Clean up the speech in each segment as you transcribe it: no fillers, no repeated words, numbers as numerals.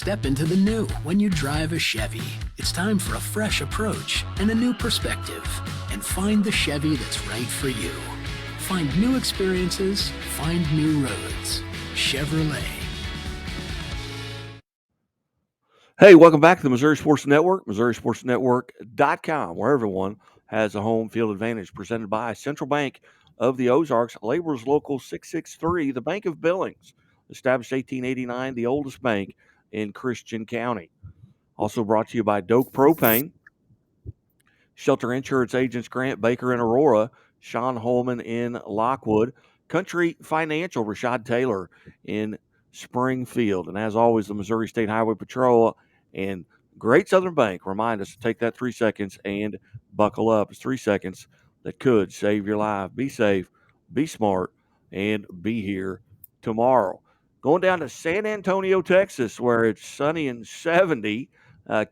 step into the new when you drive a Chevy. It's time for a fresh approach and a new perspective. And find the Chevy that's right for you. Find new experiences, find new roads. Chevrolet. Hey, welcome back to the Missouri Sports Network, MissouriSportsNetwork.com, where everyone has a home field advantage, presented by Central Bank of the Ozarks, Laborers Local 663, the Bank of Billings, established 1889, the oldest bank in Christian County. Also brought to you by Doak Propane, Shelter Insurance Agents Grant Baker in Aurora, Sean Holman in Lockwood, Country Financial, Rashad Taylor in Springfield. And as always, the Missouri State Highway Patrol and Great Southern Bank remind us to take that 3 seconds and buckle up. It's 3 seconds that could save your life. Be safe, be smart, and be here tomorrow. Going down to San Antonio, Texas, where it's sunny and 70.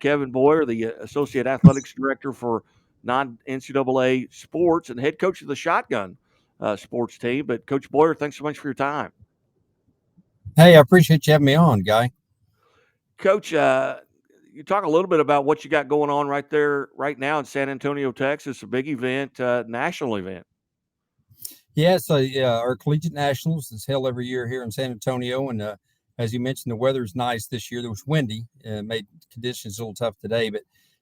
Kevin Boyer, the Associate Athletics Director for NonNCAA Sports and head coach of the Shotgun sports team. But Coach Boyer, thanks so much for your time. Hey, I appreciate you having me on, Guy. Coach, you talk a little bit about what you got going on right there, right now in San Antonio, Texas, a big event, national event. Yeah, so our Collegiate Nationals is held every year here in San Antonio. And as you mentioned, the weather's nice this year. It was windy, made conditions a little tough today. But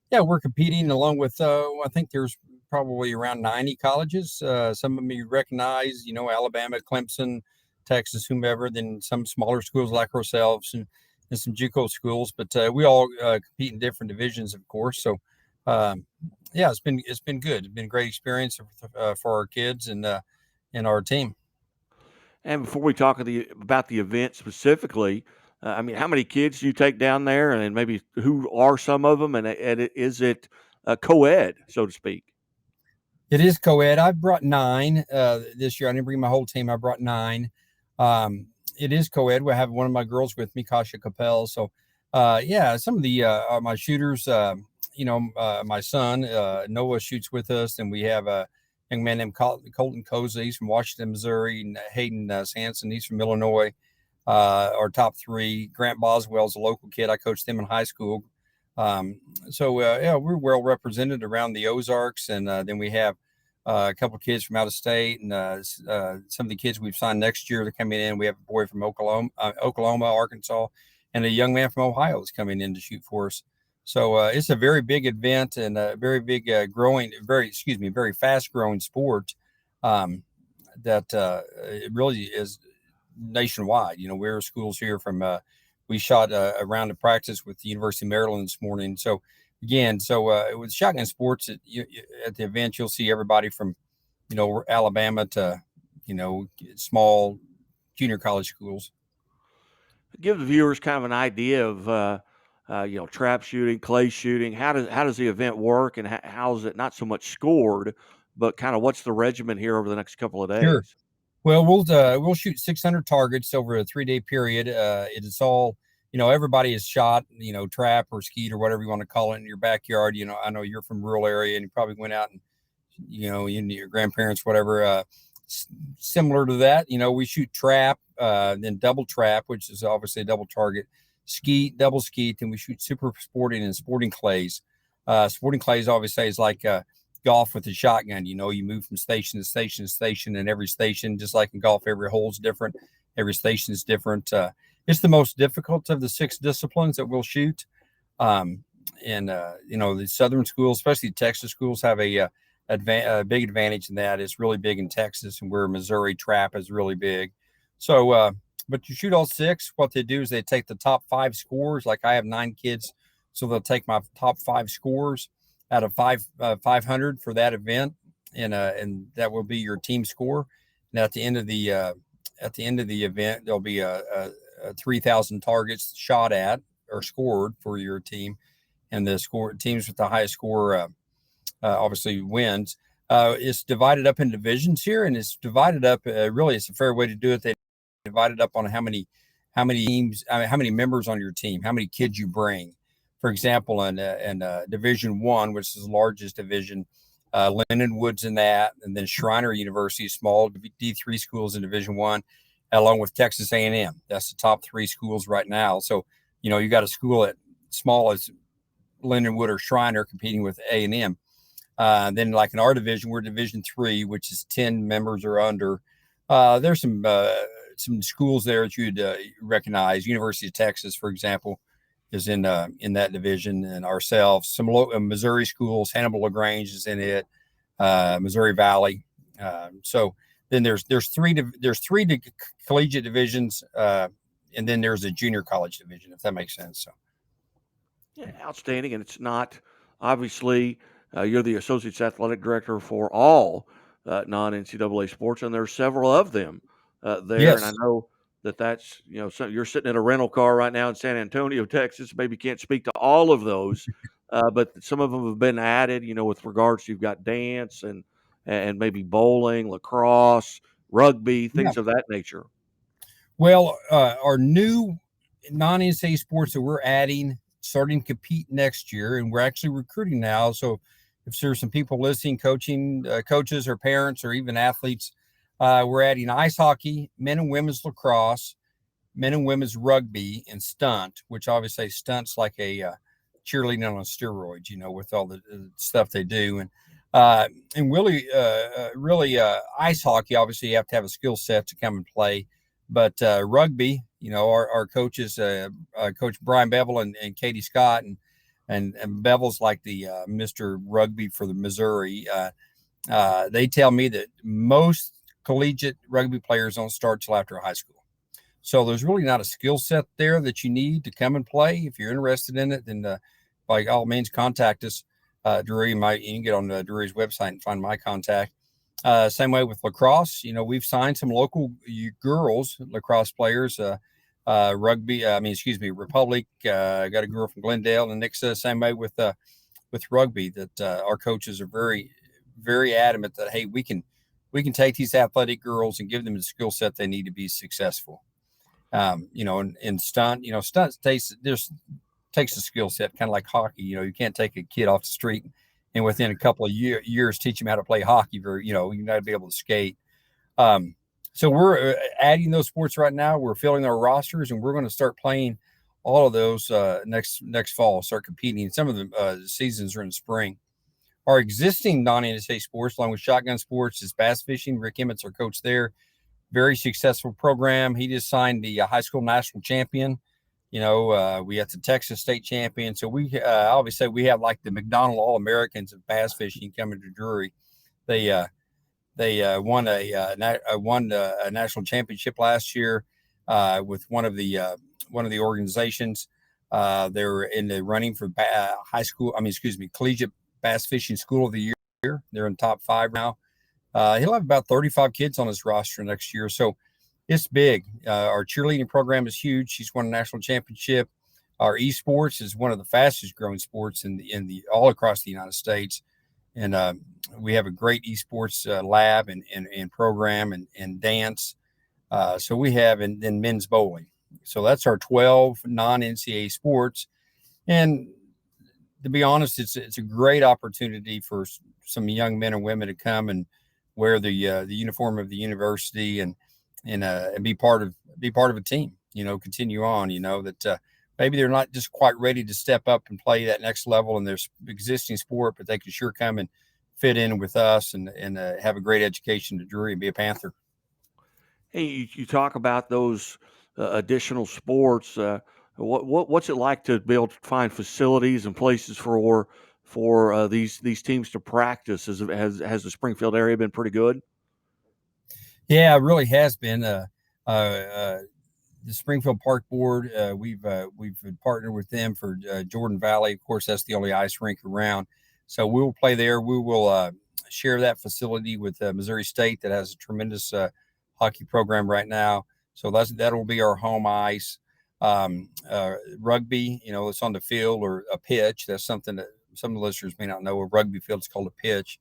yeah, we're competing along with, I think there's probably around 90 colleges. Some of them you recognize, Alabama, Clemson, Texas, whomever, then some smaller schools like ourselves and some JUCO schools. But we all compete in different divisions, of course. So, yeah, it's been good. It's been a great experience for our kids and our team. And before we talk about the event specifically, how many kids do you take down there, and maybe who are some of them, and is it co-ed, so to speak? It is co-ed. I brought 9 this year. I didn't bring my whole team. I brought 9. It is co-ed. We have one of my girls with me, Kasha Capel. So, some of the my shooters, my son, Noah shoots with us, and we have a young man named Colton Cozy. He's from Washington, Missouri, and Hayden Sanson. He's from Illinois. Our top 3. Grant Boswell's a local kid. I coached him in high school. We're well represented around the Ozarks, and then we have a couple of kids from out of state, and some of the kids we've signed next year, they're coming in. We have a boy from Oklahoma, Arkansas, and a young man from Ohio is coming in to shoot for us. So it's a very big event and a very big very fast growing sport that it really is nationwide. We're schools here from we shot a round of practice with the University of Maryland this morning. So again, with shotgun sports at the event, you'll see everybody from, Alabama to, small junior college schools. Give the viewers kind of an idea of, trap shooting, clay shooting. How does the event work, and how is it not so much scored, but kind of what's the regimen here over the next couple of days? Sure. Well, we'll shoot 600 targets over a 3-day period. It is all, everybody is shot, trap or skeet or whatever you want to call it in your backyard. I know you're from a rural area and you probably went out and, your grandparents, whatever, similar to that. We shoot trap, then double trap, which is obviously a double target, skeet, double skeet, and we shoot super sporting and sporting clays. Sporting clays obviously is like golf with a shotgun. You move from station to station to station, and every station, just like in golf, every hole is different. Every station is different. It's the most difficult of the 6 disciplines that we'll shoot. The Southern schools, especially Texas schools, have a big advantage in that. It's really big in Texas, and where Missouri trap is really big. So, but you shoot all 6. What they do is they take the top 5 scores. Like I have 9 kids, so they'll take my top 5 scores out of 500 for that event, and that will be your team score. And at the end of the event, there'll be a 3,000 targets shot at or scored for your team, and the teams with the highest score obviously wins. It's divided up in divisions here, and it's divided up. Really, it's a fair way to do it. They divide it up on how many teams, how many members on your team, how many kids you bring. For example, in Division 1, which is the largest division, Lennon Woods in that, and then Schreiner University, small D3 schools in Division 1, along with Texas A&M. That's the top 3 schools right now. So You got a school at small as Lindenwood or Shriner competing with A&M. Then like in our division, we're Division III, which is 10 members or under. There's some schools there that you'd recognize. University of Texas, for example, is in that division, and ourselves. Some Missouri schools, Hannibal LaGrange is in it, Missouri Valley. So then there's three collegiate divisions, and then there's a junior college division, if that makes sense. So. Yeah, outstanding. And it's not, obviously, you're the Associate Athletic Director for all non-NCAA sports, and there's several of them there. Yes. And I know that's, so you're sitting in a rental car right now in San Antonio, Texas. Maybe can't speak to all of those, but some of them have been added, with regards to, you've got dance and maybe bowling, lacrosse, rugby, things of that nature. Well, our new non-NCAA sports that we're adding, starting to compete next year, and we're actually recruiting now. So if there's some people listening, coaches or parents or even athletes, we're adding ice hockey, men and women's lacrosse, men and women's rugby, and stunt, which obviously stunts like a cheerleading on steroids, with all the stuff they do. And really ice hockey, obviously you have to have a skill set to come and play. But rugby, our coaches, Coach Brian Bevel and Katie Scott, and Bevel's like the Mr. Rugby for the Missouri. They tell me that most collegiate rugby players don't start till after high school. So there's really not a skill set there that you need to come and play. If you're interested in it, then by all means contact us. Drury, you can get on Drury's website and find my contact. Same way with lacrosse. We've signed some local girls lacrosse players. Republic. Got a girl from Glendale and Nixa. Same way with rugby. That our coaches are very, very adamant that, hey, we can take these athletic girls and give them the skill set they need to be successful. And stunt. Stunt takes a skill set, kind of like hockey. You can't take a kid off the street and within a couple of years teach them how to play hockey. You got to be able to skate. So we're adding those sports right now. We're filling our rosters, and we're going to start playing all of those next fall. Start competing. Some of the seasons are in the spring. Our existing non-NCAA sports, along with shotgun sports, is bass fishing. Rick Emmett's our coach there. Very successful program. He just signed the high school national champion. We have the Texas state champion. So we obviously we have like the McDonald All-Americans of bass fishing coming to Drury. They won a national championship last year with one of the organizations. They're in the running for collegiate bass fishing school of the year. They're in top 5 now. He'll have about 35 kids on his roster next year. So it's big. Our cheerleading program is huge. She's won a national championship. Our esports is one of the fastest growing sports in the all across the United States. And we have a great esports lab and program and dance. So we have, and then men's bowling. So that's our 12 non-NCAA sports. And to be honest, it's a great opportunity for some young men and women to come and wear the uniform of the university and be part of a team. Continue on. That maybe they're not just quite ready to step up and play that next level in their existing sport, but they can sure come and fit in with us and have a great education to Drury and be a Panther. Hey, you talk about those additional sports. What's it like to be able to find facilities and places for these teams to practice? Has the Springfield area been pretty good? Yeah, it really has been. The Springfield Park Board, we've partnered with them for Jordan Valley. Of course, that's the only ice rink around. So we will play there. We will share that facility with Missouri State that has a tremendous hockey program right now. So that'll be our home ice. Rugby, it's on the field or a pitch. That's something that some of the listeners may not know. A rugby field is called a pitch.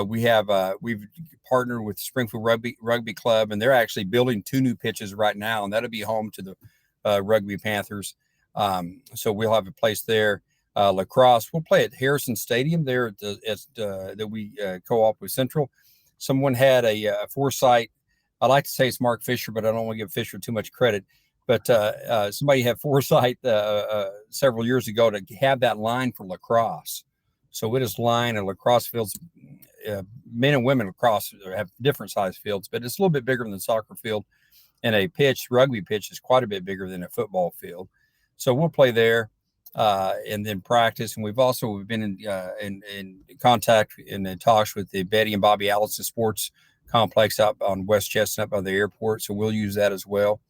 We've partnered with Springfield Rugby Club, and they're actually building 2 new pitches right now, and that'll be home to the Rugby Panthers. So we'll have a place there. Lacrosse, we'll play at Harrison Stadium there that we co-op with Central. Someone had a foresight. I like to say it's Mark Fisher, but I don't want to give Fisher too much credit. But somebody had foresight several years ago to have that line for lacrosse. So it is line and lacrosse fields. Men and women lacrosse have different size fields, but it's a little bit bigger than the soccer field. And a rugby pitch is quite a bit bigger than a football field. So we'll play there and then practice. And we've been in contact and in talks with the Betty and Bobby Allison Sports Complex up on West Chestnut by the airport. So we'll use that as well.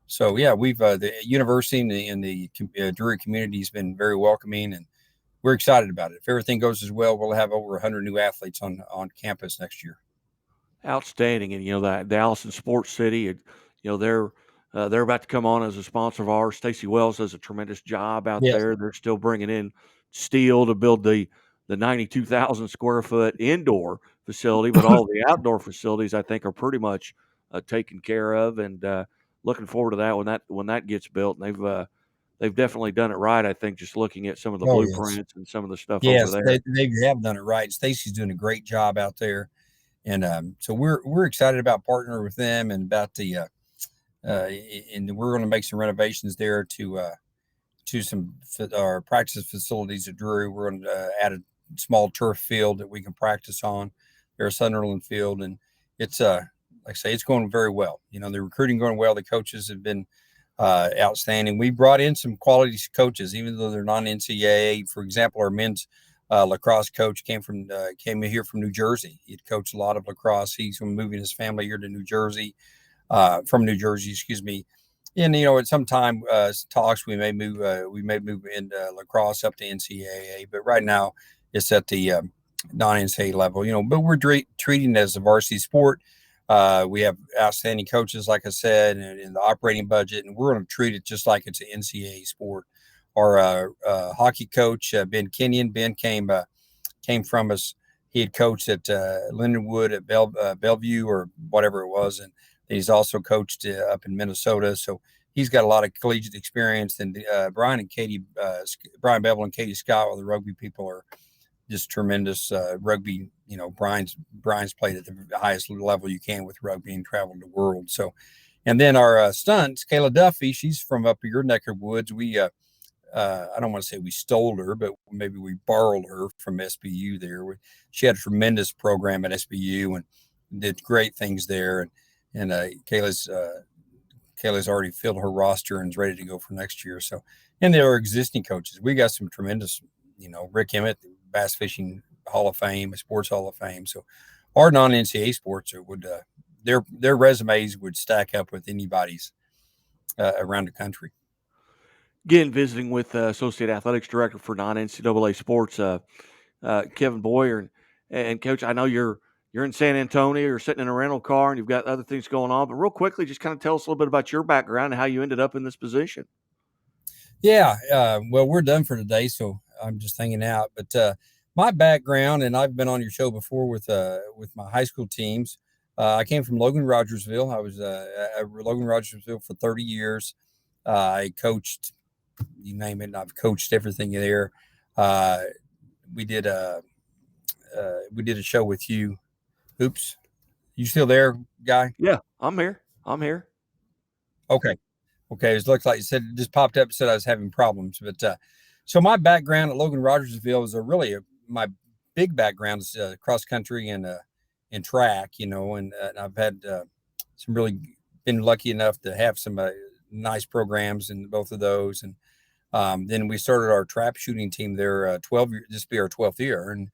So yeah, we've the university and the Drury community has been very welcoming, and we're excited about it. If everything goes as well, we'll have over 100 new athletes on campus next year. Outstanding. And the Allison Sports City, they're about to come on as a sponsor of ours. Stacey Wells does a tremendous job out there. They're still bringing in steel to build the 92,000 square foot indoor facility, but all the outdoor facilities I think are pretty much taken care of, and looking forward to that when that gets built. And they've definitely done it right. I think just looking at some of the blueprints and some of the stuff over there. They have done it right. Stacey's doing a great job out there. And so we're excited about partnering with them and about the and we're going to make some renovations there to some our practice facilities at Drury. We're going to add a small turf field that we can practice on. There's Sunderland Field, and it's like I say, it's going very well. The recruiting going well. The coaches have been outstanding. We brought in some quality coaches, even though they're non-NCAA. For example, our men's lacrosse coach came here from New Jersey. He'd coached a lot of lacrosse. He's moving his family here to New Jersey, from New Jersey, excuse me. And at some time talks we may move into lacrosse up to NCAA, but right now it's at the non-NCAA level. But we're treating it as a varsity sport. We have outstanding coaches, like I said, and the operating budget, and we're going to treat it just like it's an NCAA sport. Our hockey coach, Ben Kenyon. Ben came from us. He had coached at Lindenwood at Bellevue or whatever it was, and he's also coached up in Minnesota. So he's got a lot of collegiate experience. And Brian Bevel and Katie Scott, well, the rugby people, are just tremendous rugby. Brian's played at the highest level you can with rugby and traveled the world. So, and then our stunts, Kayla Duffy, she's from up your neck of woods. We I don't want to say we stole her, but maybe we borrowed her from SBU there. She had a tremendous program at SBU and did great things there. And Kayla's already filled her roster and is ready to go for next year. So, and there are existing coaches. We got some tremendous, Rick Emmett, Bass Fishing Hall of Fame, Sports Hall of Fame. So our non-NCAA sports their resumes would stack up with anybody's around the country. Again, visiting with Associate Athletics Director for non-NCAA Sports, Kevin Boyer. And Coach, I know you're in San Antonio, you're sitting in a rental car, and you've got other things going on. But real quickly, just kind of tell us a little bit about your background and how you ended up in this position. Yeah, well, we're done for today, so I'm just hanging out. But my background, and I've been on your show before with my high school teams. I came from Logan Rogersville. I was at Logan Rogersville for 30 years. I coached, you name it, I've coached everything there. We did a show with you. Oops, you still there, guy? Yeah, I'm here. Okay. It looks like you said it just popped up and said I was having problems. But so my background at Logan Rogersville is my big background is cross country and track, and I've had been lucky enough to have some nice programs in both of those. And then we started our trap shooting team there 12 years, this be our 12th year, and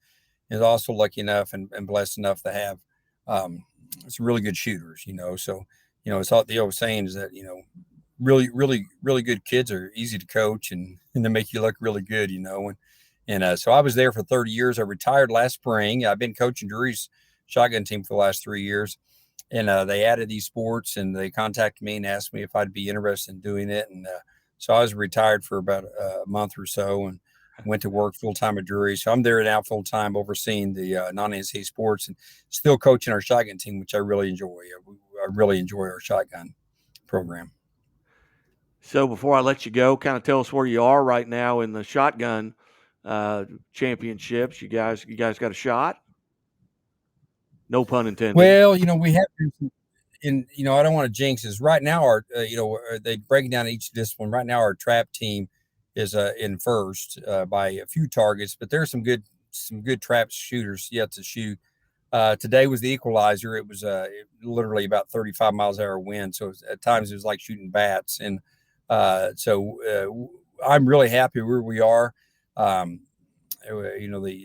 is also lucky enough and blessed enough to have some really good shooters, So, it's all the old saying is that, really, really, really good kids are easy to coach and they make you look really good, And so I was there for 30 years. I retired last spring. I've been coaching Drury's shotgun team for the last 3 years. And they added these sports and they contacted me and asked me if I'd be interested in doing it. And so I was retired for about a month or so and went to work full-time at Drury. So I'm there now full-time overseeing the non-NCAA sports and still coaching our shotgun team, which I really enjoy. I really enjoy our shotgun program. So before I let you go, kind of tell us where you are right now in the shotgun championships. You guys got a shot? No pun intended. Well, we have and I don't want to jinx this. Right now, our they break down each discipline. Right now, our trap team is in first by a few targets, but there's some good trap shooters yet to shoot. Today was the equalizer. It was literally about 35 miles an hour wind, so at times it was like shooting bats. And so I'm really happy where we are. The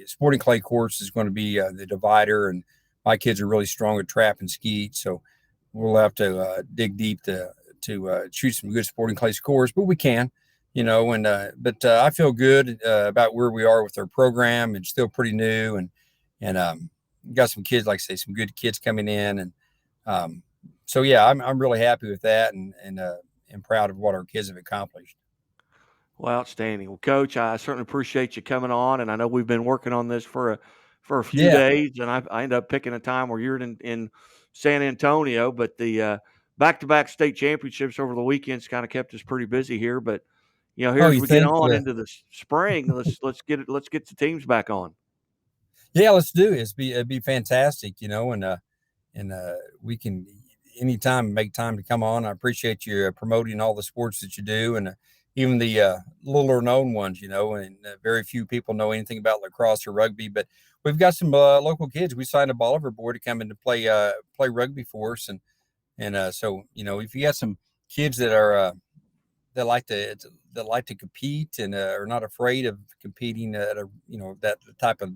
sporting clay course is going to be the divider, and my kids are really strong at trap and skeet, so we'll have to dig deep to shoot some good sporting clay scores, but we can, but I feel good about where we are with our program. It's still pretty new, and got some kids, like I say, some good kids coming in, and so yeah, I'm really happy with that, and proud of what our kids have accomplished. Well, outstanding. Well, Coach, I certainly appreciate you coming on, and I know we've been working on this for a few Yeah. days, and I ended up picking a time where you're in San Antonio, but the back-to-back state championships over the weekends kind of kept us pretty busy here. But here Oh, as you we get think? on into the spring, let's get the teams back on. Yeah, let's do it. It'd be fantastic, and we can anytime make time to come on. I appreciate you promoting all the sports that you do, and even the littler known ones, and very few people know anything about lacrosse or rugby, but we've got some local kids. We signed a Bolivar boy to come in to play rugby for us, and so if you got some kids that are that like to compete and are not afraid of competing at that type of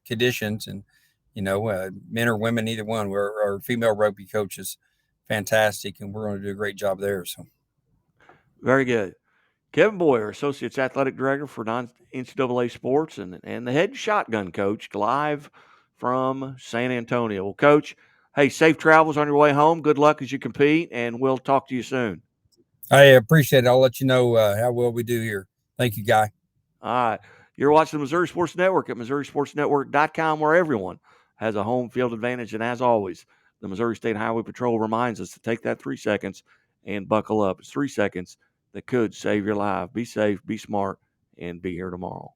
conditions, and men or women, either one. Our female rugby coach is fantastic, and we're going to do a great job there. So Very good. Kevin Boyer, Associates Athletic Director for NCAA Sports and the head shotgun coach, live from San Antonio. Well, Coach, hey, safe travels on your way home. Good luck as you compete, and we'll talk to you soon. I appreciate it. I'll let you know how well we do here. Thank you, Guy. All right. You're watching the Missouri Sports Network at MissouriSportsNetwork.com, where everyone has a home field advantage. And as always, the Missouri State Highway Patrol reminds us to take that 3 seconds and buckle up. It's 3 seconds that could save your life. Be safe, be smart, and be here tomorrow.